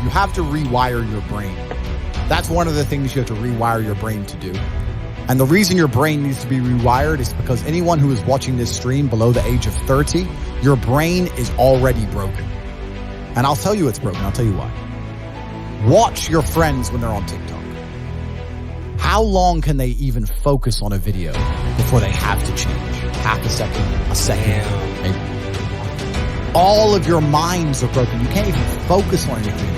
You have to rewire your brain. That's one of the things you have to rewire your brain to do. And the reason your brain needs to be rewired is because anyone who is watching this stream below the age of 30, your brain is already broken. And I'll tell you it's broken. I'll tell you why. Watch your friends when they're on TikTok. How long can they even focus on a video before they have to change? Half a second, maybe. All of your minds are broken. You can't even focus on anything.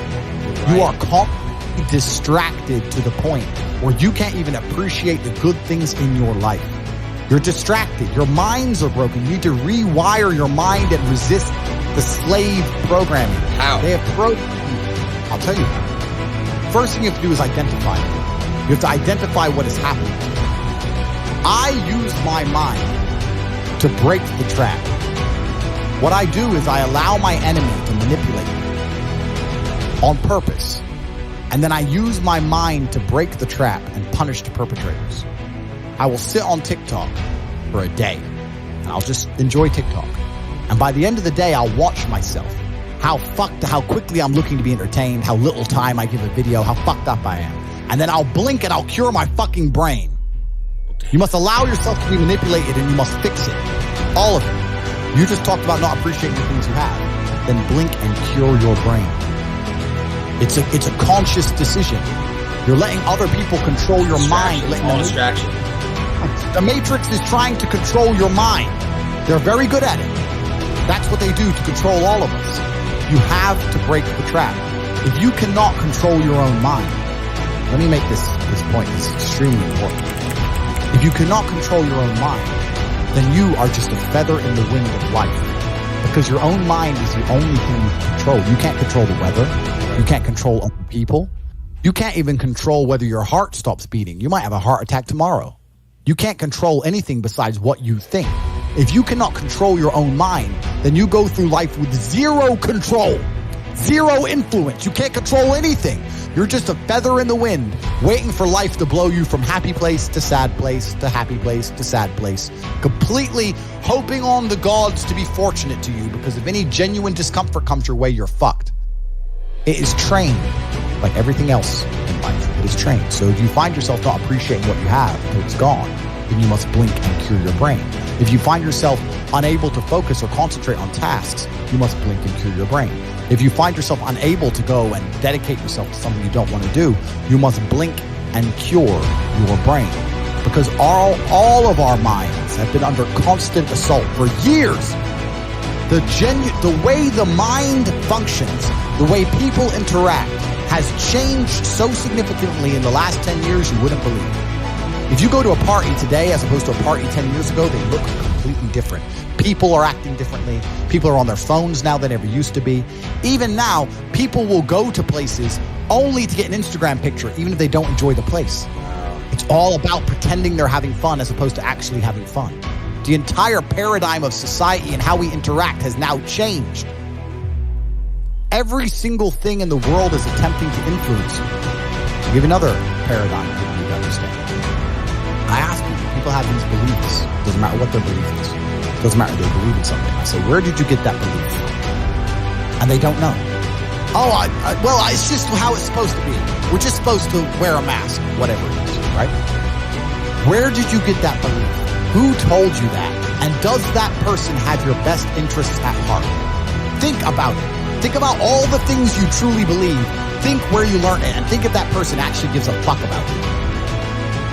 Right. You are constantly distracted to the point where you can't even appreciate the good things in your life. You're distracted. Your minds are broken. You need to rewire your mind and resist the slave programming. How? They have programmed you. I'll tell you. First thing you have to do is identify it. You have to identify what is happening. I use my mind to break the trap. What I do is I allow my enemy to manipulate me on purpose. And then I use my mind to break the trap and punish the perpetrators. I will sit on TikTok for a day and I'll just enjoy TikTok. And by the end of the day, I'll watch myself. How quickly I'm looking to be entertained, how little time I give a video, how fucked up I am. And then I'll blink and I'll cure my fucking brain. You must allow yourself to be manipulated and you must fix it. All of it. You just talked about not appreciating the things you have. Then blink and cure your brain. It's a conscious decision. You're letting other people control your mind. Distraction. The Matrix is trying to control your mind. They're very good at it. That's what they do to control all of us. You have to break the trap. If you cannot control your own mind, let me make this point. It's extremely important. If you cannot control your own mind, then you are just a feather in the wind of life. Because your own mind is the only thing you can control. You can't control the weather. You can't control other people. You can't even control whether your heart stops beating. You might have a heart attack tomorrow. You can't control anything besides what you think. If you cannot control your own mind, then you go through life with zero control, zero influence. You can't control anything. You're just a feather in the wind, waiting for life to blow you from happy place to sad place to happy place to sad place, completely hoping on the gods to be fortunate to you, because if any genuine discomfort comes your way, you're fucked. It is trained, like everything else in life. It is trained. So if you find yourself not appreciating what you have until it's gone, then you must blink and cure your brain. If you find yourself unable to focus or concentrate on tasks, you must blink and cure your brain. If you find yourself unable to go and dedicate yourself to something you don't want to do, you must blink and cure your brain. Because all of our minds have been under constant assault for years. The way the mind functions, the way people interact, has changed so significantly in the last 10 years you wouldn't believe. If you go to a party today as opposed to a party 10 years ago, they look completely different. People are acting differently. People are on their phones now than ever used to be. Even now, people will go to places only to get an Instagram picture, even if they don't enjoy the place. It's all about pretending they're having fun as opposed to actually having fun. The entire paradigm of society and how we interact has now changed. Every single thing in the world is attempting to influence you. I'll give you another paradigm that you need to understand. I ask people have these beliefs. Doesn't matter what their belief is. Doesn't matter if they believe in something. I say, where did you get that belief from? And they don't know. Oh, well, it's just how it's supposed to be. We're just supposed to wear a mask, whatever it is, right? Where did you get that belief? Who told you that? And does that person have your best interests at heart? Think about it. Think about all the things you truly believe. Think where you learn it, and think if that person actually gives a fuck about you.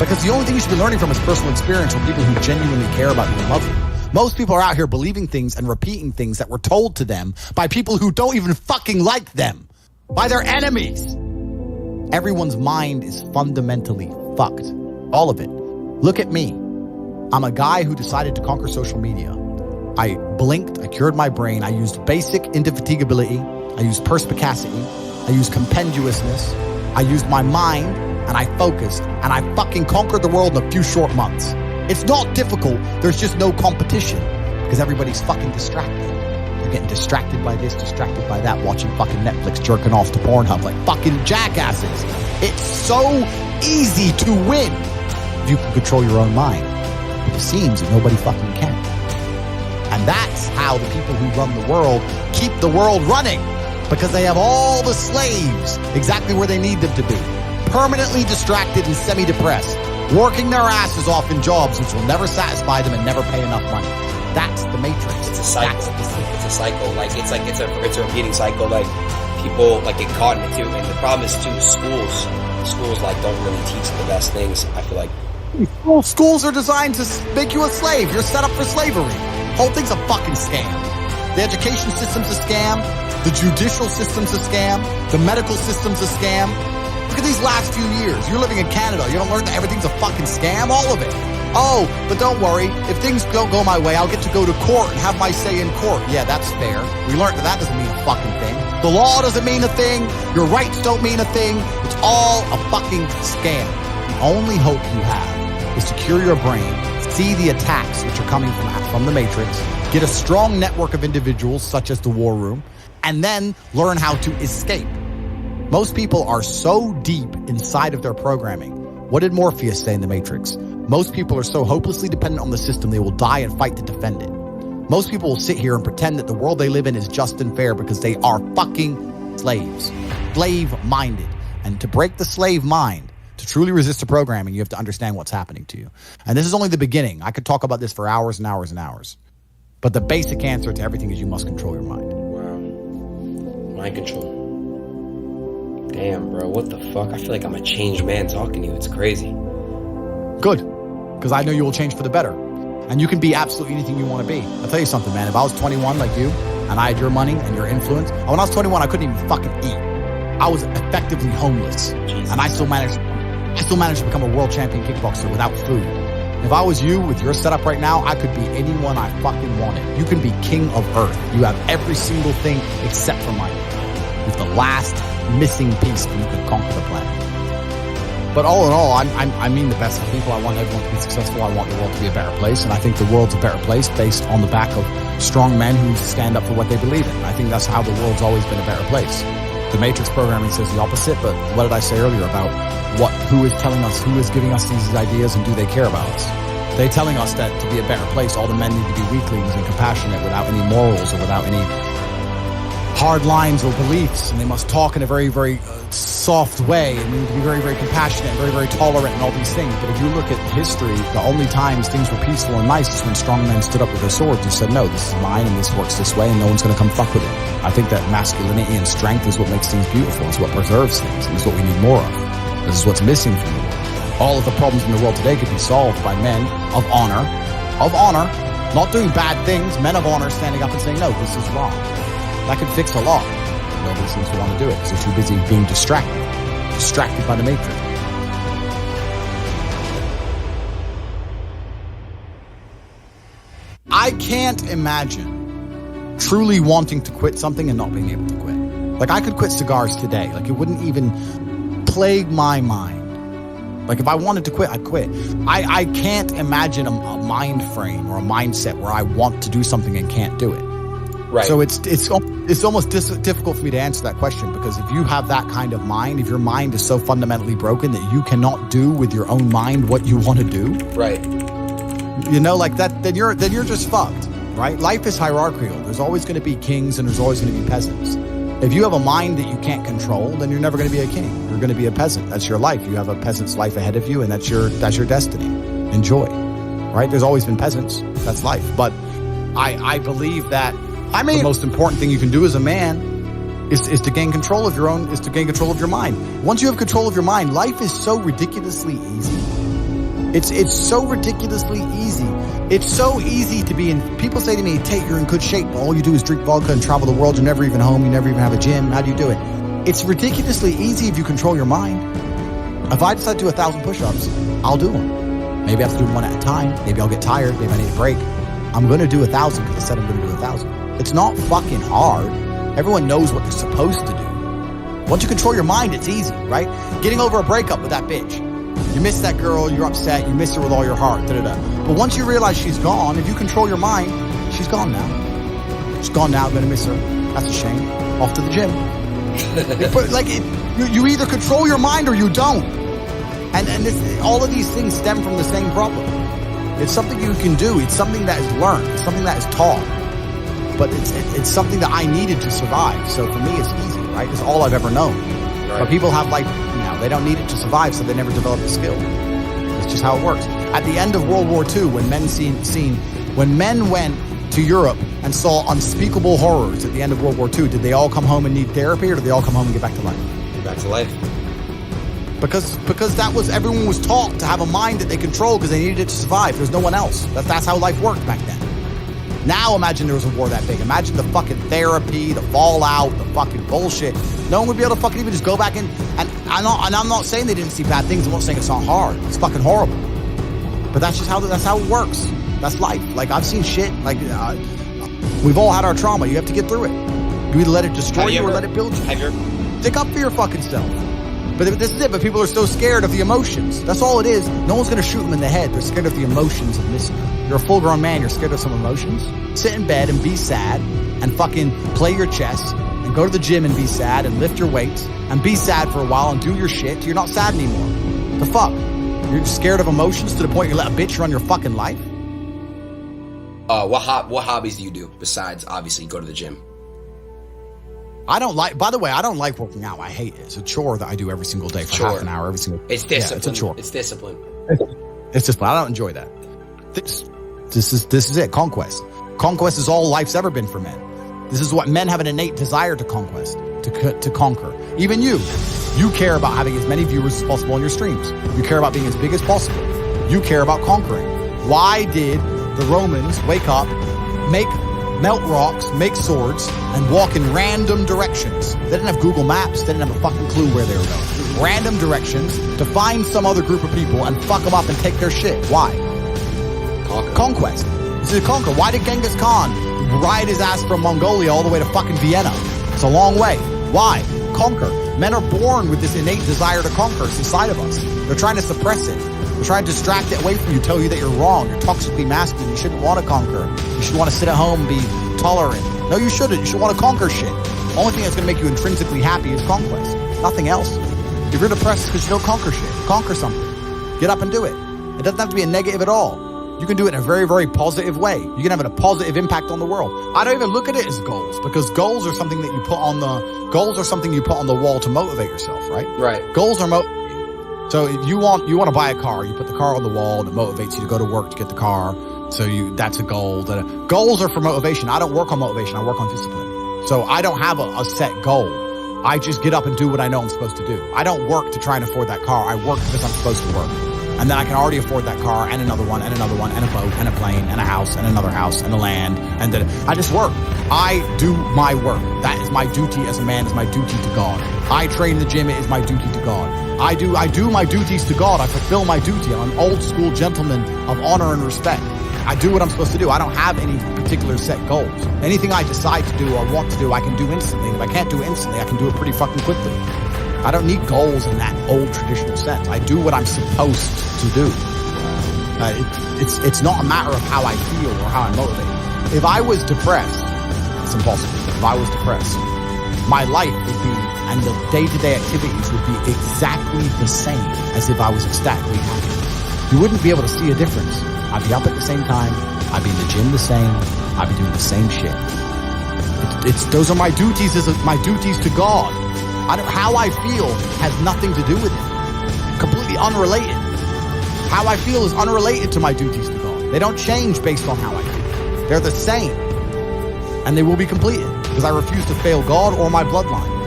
Because the only thing you should be learning from is personal experience from people who genuinely care about you and love you. Most people are out here believing things and repeating things that were told to them by people who don't even fucking like them, by their enemies. Everyone's mind is fundamentally fucked. All of it. Look at me. I'm a guy who decided to conquer social media. I blinked, I cured my brain, I used basic indefatigability, I used perspicacity, I used compendiousness, I used my mind, and I focused, and I fucking conquered the world in a few short months. It's not difficult, there's just no competition, because everybody's fucking distracted. They're getting distracted by this, distracted by that, watching fucking Netflix, jerking off to Pornhub like fucking jackasses. It's so easy to win if you can control your own mind. But it seems that nobody fucking can. And that's how the people who run the world keep the world running. because they have all the slaves exactly where they need them to be, permanently distracted and semi-depressed, working their asses off in jobs which will never satisfy them and never pay enough money. That's the matrix. It's a cycle. It's a cycle. It's a repeating cycle. Like, people like get caught in it too. And the problem is too, schools like don't really teach the best things, I feel like. Schools are designed to make you a slave. You're set up for slavery. Whole thing's a fucking scam. The education system's a scam. The judicial system's a scam. The medical system's a scam. Look at these last few years. You're living in Canada. You don't learn that everything's a fucking scam? All of it. Oh, but don't worry. If things don't go my way, I'll get to go to court and have my say in court. Yeah, that's fair. We learned that doesn't mean a fucking thing. The law doesn't mean a thing. Your rights don't mean a thing. It's all a fucking scam. The only hope you have is to cure your brain, see the attacks which are coming from the Matrix, get a strong network of individuals such as the War Room, and then learn how to escape. Most people are so deep inside of their programming. What did Morpheus say in the Matrix? Most people are so hopelessly dependent on the system they will die and fight to defend it. Most people will sit here and pretend that the world they live in is just and fair because they are fucking slaves. Slave-minded. And to break the slave mind, to truly resist the programming, you have to understand what's happening to you. And this is only the beginning. I could talk about this for hours and hours and hours. But the basic answer to everything is you must control your mind. Wow. Mind control. Damn, bro, what the fuck? I feel like I'm a changed man talking to you. It's crazy. Good. Because I know you will change for the better. And you can be absolutely anything you want to be. I'll tell you something, man. If I was 21 like you, and I had your money and your influence, when I was 21, I couldn't even fucking eat. I was effectively homeless. Jesus. And I still managed to become a world champion kickboxer without food. If I was you with your setup right now, I could be anyone I fucking wanted. You can be king of earth. You have every single thing except for money. You're the last missing piece for you to conquer the planet. But all in all, I mean the best for people. I want everyone to be successful. I want the world to be a better place. And I think the world's a better place based on the back of strong men who stand up for what they believe in. I think that's how the world's always been a better place. The Matrix programming says the opposite, but what did I say earlier about who is telling us, who is giving us these ideas, and do they care about us? They're telling us that to be a better place, all the men need to be weaklings and compassionate without any morals or without any hard lines or beliefs, and they must talk in a very, very soft way, and we need to be very, very compassionate and very, very tolerant and all these things. But if you look at history, the only times things were peaceful and nice is when strong men stood up with their swords and said, no, this is mine and this works this way and no one's going to come fuck with it. I think that masculinity and strength is what makes things beautiful. It's what preserves things, and it's what we need more of. This is what's missing from the world. All of the problems in the world today could be solved by men of honor, not doing bad things, men of honor standing up and saying, no, this is wrong. That could fix a lot. Nobody seems to want to do it because they're too busy being distracted by the Matrix. I can't imagine truly wanting to quit something and not being able to quit. Like, I could quit cigars today. Like, it wouldn't even plague my mind. Like, if I wanted to quit, I'd quit. I can't imagine a mind frame or a mindset where I want to do something and can't do it. Right. So it's almost difficult for me to answer that question, because if you have that kind of mind, if your mind is so fundamentally broken that you cannot do with your own mind what you want to do, right? You know, like that, then you're just fucked, right? Life is hierarchical. There's always going to be kings and there's always going to be peasants. If you have a mind that you can't control, then you're never going to be a king. You're going to be a peasant. That's your life. You have a peasant's life ahead of you, and that's your destiny. Enjoy, right? There's always been peasants. That's life. But I believe that. I mean, the most important thing you can do as a man is to gain control of your mind. Once you have control of your mind, life is so ridiculously easy. It's so ridiculously easy. It's so easy to be in. People say to me, Tate, you're in good shape. All you do is drink vodka and travel the world. You're never even home. You never even have a gym. How do you do it? It's ridiculously easy if you control your mind. If I decide to do 1,000 push-ups, I'll do them. Maybe I have to do them one at a time. Maybe I'll get tired. Maybe I need a break. I'm going to do 1,000 because I said I'm going to do 1,000. It's not fucking hard. Everyone knows what they're supposed to do. Once you control your mind, it's easy, right? Getting over a breakup with that bitch. You miss that girl, you're upset, you miss her with all your heart, But once you realize she's gone, if you control your mind, she's gone now. She's gone now, I'm going to miss her. That's a shame. Off to the gym. You either control your mind or you don't. And all of these things stem from the same problem. It's something you can do. It's something that is learned. It's something that is taught. but it's something that I needed to survive. So for me, it's easy, right? It's all I've ever known. Right. But people have like, they don't need it to survive, so they never develop the skill. That's just how it works. At the end of World War II, when men went to Europe and saw unspeakable horrors at the end of World War II, did they all come home and need therapy, or did they all come home and get back to life? Back to life. Because everyone was taught to have a mind that they control because they needed it to survive. There's no one else. That's how life worked back then. Now imagine there was a war that big. Imagine the fucking therapy, the fallout, the fucking bullshit. No one would be able to fucking even just go back and I'm not saying they didn't see bad things. I'm not saying it's not hard. It's fucking horrible. But that's just how it works. That's life. Like, I've seen shit. Like, we've all had our trauma. You have to get through it. You either let it destroy you or let it build you. Stick up for your fucking self. But this is it. But people are so scared of the emotions. That's all it is. No one's going to shoot them in the head. They're scared of the emotions of missing. You're a full-grown man. You're scared of some emotions. Sit in bed and be sad and fucking play your chess and go to the gym and be sad and lift your weights and be sad for a while and do your shit till you're not sad anymore. The fuck? You're scared of emotions to the point you let a bitch run your fucking life? What hobbies do you do besides obviously go to the gym? By the way, I don't like working out. I hate it. It's a chore that I do every single day for half an hour every single day. It's discipline. Yeah, it's a chore. It's discipline. It's discipline. I don't enjoy that. This is it. Conquest. Conquest is all life's ever been for men. This is what men have an innate desire to conquest, to conquer. Even you care about having as many viewers as possible on your streams. You care about being as big as possible. You care about conquering. Why did the Romans wake up, melt rocks, make swords, and walk in random directions? They didn't have Google Maps. They didn't have a fucking clue where they were going. Random directions to find some other group of people and fuck them up and take their shit. Why? Conquest. This is a conquer. Why did Genghis Khan ride his ass from Mongolia all the way to fucking Vienna? It's a long way. Why? Conquer. Men are born with this innate desire to conquer. It's inside of us. They're trying to suppress it. They're trying to distract it away from you, tell you that you're wrong. You're toxically masculine. You shouldn't want to conquer. You should want to sit at home and be tolerant. No, you shouldn't. You should want to conquer shit. The only thing that's going to make you intrinsically happy is conquest. Nothing else. If you're depressed, it's because you don't conquer shit. Conquer something. Get up and do it. It doesn't have to be a negative at all. You can do it in a very, very positive way. You can have a positive impact on the world. I don't even look at it as goals, because goals are something that you put on the wall to motivate yourself, right? Right. Goals are so if you want to buy a car, you put the car on the wall and it motivates you to go to work to get the car. So that's a goal. Goals are for motivation. I don't work on motivation. I work on discipline. So I don't have a set goal. I just get up and do what I know I'm supposed to do. I don't work to try and afford that car. I work because I'm supposed to work. And then I can already afford that car and another one and another one and a boat and a plane and a house and another house and a land. And then I just work. I do my work. That is my duty as a man, is my duty to God. I train in the gym. It is my duty to God. I do my duties to God. I fulfill my duty. I'm an old school gentleman of honor and respect. I do what I'm supposed to do. I don't have any particular set goals. Anything I decide to do or want to do, I can do instantly. And if I can't do it instantly, I can do it pretty fucking quickly. I don't need goals in that old traditional sense. I do what I'm supposed to do. It's not a matter of how I feel or how I'm motivated. If I was depressed, it's impossible. If I was depressed, my life would be, and the day-to-day activities would be exactly the same as if I was ecstatically happy. You wouldn't be able to see a difference. I'd be up at the same time. I'd be in the gym the same. I'd be doing the same shit. Those are my duties my duties to God. How I feel has nothing to do with it. Completely unrelated. How I feel is unrelated to my duties to God. They don't change based on how I feel. They're the same. And they will be completed because I refuse to fail God or my bloodline.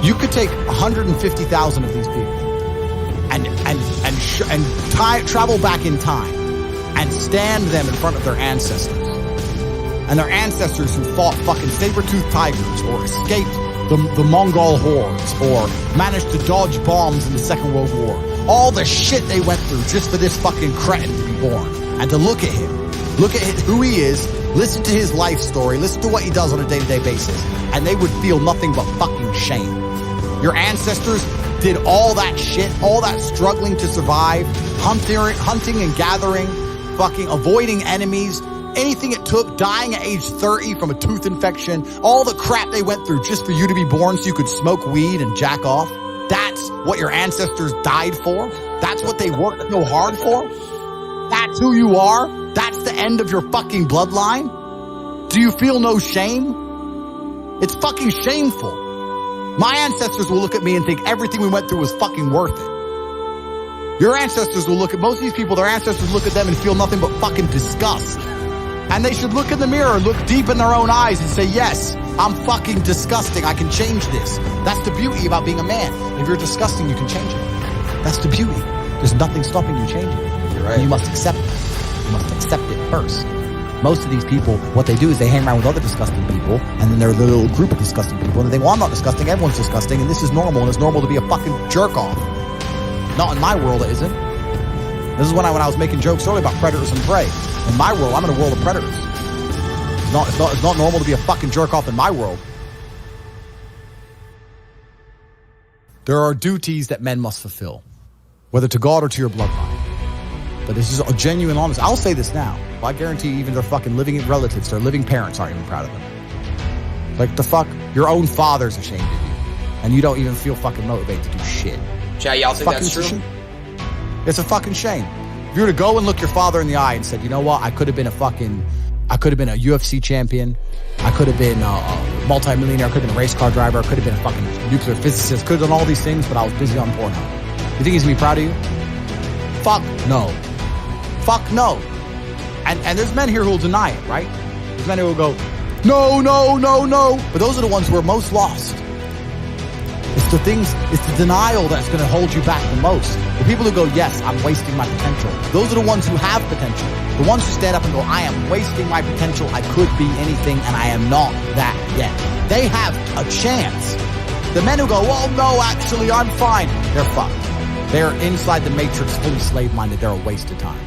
You could take 150,000 of these people and travel back in time and stand them in front of their ancestors. And their ancestors who fought fucking saber-toothed tigers or escaped the Mongol hordes or managed to dodge bombs in the Second World War. All the shit they went through just for this fucking cretin to be born. And to look at him, who he is, listen to his life story, listen to what he does on a day-to-day basis, and they would feel nothing but fucking shame. Your ancestors did all that shit, all that struggling to survive, hunting and gathering, fucking avoiding enemies, anything it took, dying at age 30 from a tooth infection, all the crap they went through just for you to be born so you could smoke weed and jack off. That's what your ancestors died for. That's what they worked so hard for. That's who you are. That's the end of your fucking bloodline. Do you feel no shame? It's fucking shameful. My ancestors will look at me and think everything we went through was fucking worth it. Your ancestors will look at, most of these people, their ancestors look at them and feel nothing but fucking disgust. And they should look in the mirror, look deep in their own eyes and say, yes, I'm fucking disgusting. I can change this. That's the beauty about being a man. If you're disgusting, you can change it. That's the beauty. There's nothing stopping you changing it. You're right. You must accept it. You must accept it first. Most of these people, what they do is they hang around with other disgusting people, and then they're a little group of disgusting people, and they think, well, I'm not disgusting, everyone's disgusting, and this is normal, and it's normal to be a fucking jerk-off. Not in my world, it isn't. This is when I was making jokes earlier about predators and prey. In my world, I'm in a world of predators. It's not normal to be a fucking jerk-off in my world. There are duties that men must fulfill, whether to God or to your bloodline. But this is a genuine honest. I'll say this now. I guarantee even their fucking living relatives, their living parents aren't even proud of them. Like, the fuck? Your own father's ashamed of you. And you don't even feel fucking motivated to do shit. Chad, y'all think that's true? It's a fucking shame. If you were to go and look your father in the eye and said, you know what? I could have been a UFC champion. I could have been a multi-millionaire. I could have been a race car driver. I could have been a fucking nuclear physicist. Could have done all these things, but I was busy on Pornhub. You think he's gonna be proud of you? Fuck no. Fuck no. And there's men here who will deny it, right? There's men who will go, no. But those are the ones who are most lost. It's the denial that's going to hold you back the most. The people who go, yes, I'm wasting my potential. Those are the ones who have potential. The ones who stand up and go, I am wasting my potential. I could be anything and I am not that yet. They have a chance. The men who go, well, no, actually, I'm fine. They're fucked. They're inside the matrix, fully slave-minded. They're a waste of time.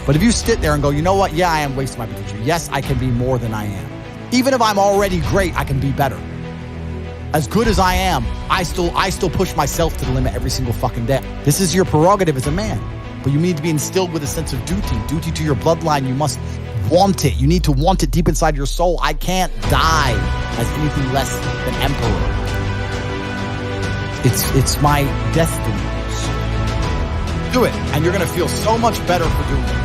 But if you sit there and go, you know what? Yeah, I am wasting my potential. Yes, I can be more than I am. Even if I'm already great, I can be better. As good as I am, I still push myself to the limit every single fucking day. This is your prerogative as a man. But you need to be instilled with a sense of duty. Duty to your bloodline. You must want it. You need to want it deep inside your soul. I can't die as anything less than emperor. It's my destiny. Do it. And you're going to feel so much better for doing it.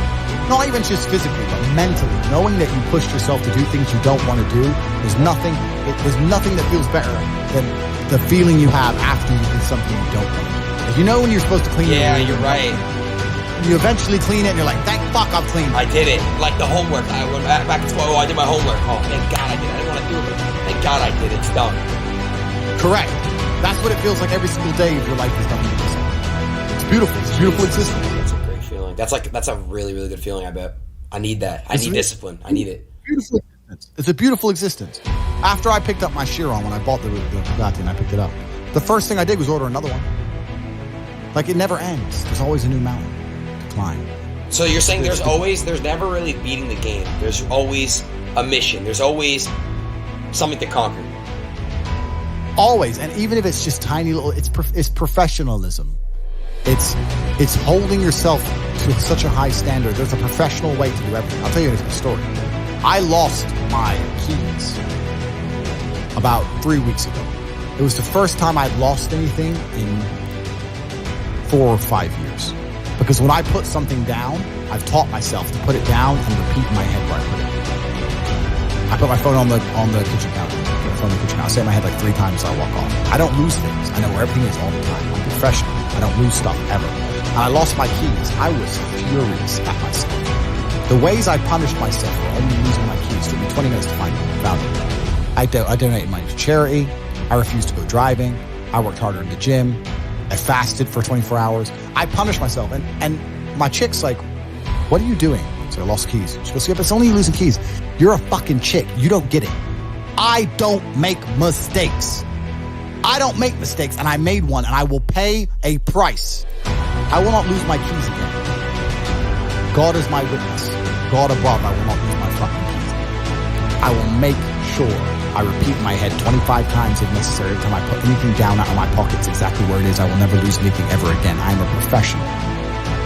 Not even just physically, but mentally. Knowing that you pushed yourself to do things you don't want to do, there's nothing that feels better than the feeling you have after you did something you don't want to do. If you know when you're supposed to clean your room, you're right. You eventually clean it and you're like, thank fuck I've cleaned it. I did it. Like the homework. I went back to school. I did my homework. Oh, thank God I did it. I didn't want to do it, but thank God I did it. It's done. Correct. That's what it feels like every single day of your life is done. It's beautiful. It's a beautiful existence. That's a great feeling. That's a really, really good feeling, I bet. I need that. I need discipline. I need it. Beautiful existence. It's a beautiful existence. After I picked up my Chiron, when I bought the Bugatti and I picked it up, the first thing I did was order another one. Like, it never ends. There's always a new mountain to climb. So you're saying there's never really beating the game. There's always a mission. There's always something to conquer. Always. And even if it's just tiny little, it's professionalism. It's holding yourself to such a high standard. There's a professional way to do everything. I'll tell you a story. I lost my keys about 3 weeks ago. It was the first time I'd lost anything in 4 or 5 years. Because when I put something down, I've taught myself to put it down and repeat in my head where I put it. I put my phone on the kitchen counter. I say in my head like 3 times, so I walk off. I don't lose things. I know where everything is all the time. I'm professional. I don't lose stuff ever. And I lost my keys. I was furious at myself. The ways I punished myself for only losing my keys took me 20 minutes to find them. Found them. I donated money to charity. I refused to go driving. I worked harder in the gym. I fasted for 24 hours. I punished myself. And my chick's like, what are you doing? So I lost keys. She goes, yeah, but it's only losing keys. You're a fucking chick. You don't get it. I don't make mistakes. I don't make mistakes, and I made one, and I will pay a price. I will not lose my keys again. God is my witness. God above, I will not lose my fucking keys. I will make sure I repeat in my head 25 times if necessary. Every time I put anything down out of my pockets exactly where it is, I will never lose anything ever again. I am a professional.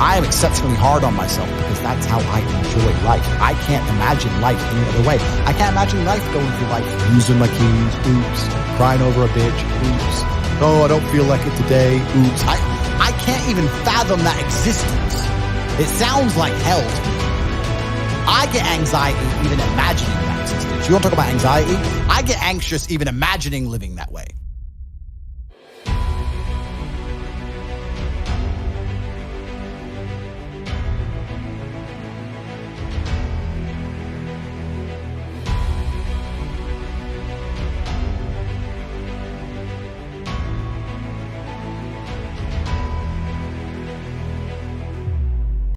I am exceptionally hard on myself because that's how I enjoy life. I can't imagine life any other way. I can't imagine life going through life losing my keys, oops, crying over a bitch, oops, oh, I don't feel like it today, oops. I can't even fathom that existence. It sounds like hell to me. I get anxiety even imagining that existence. So you want to talk about anxiety? I get anxious even imagining living that way.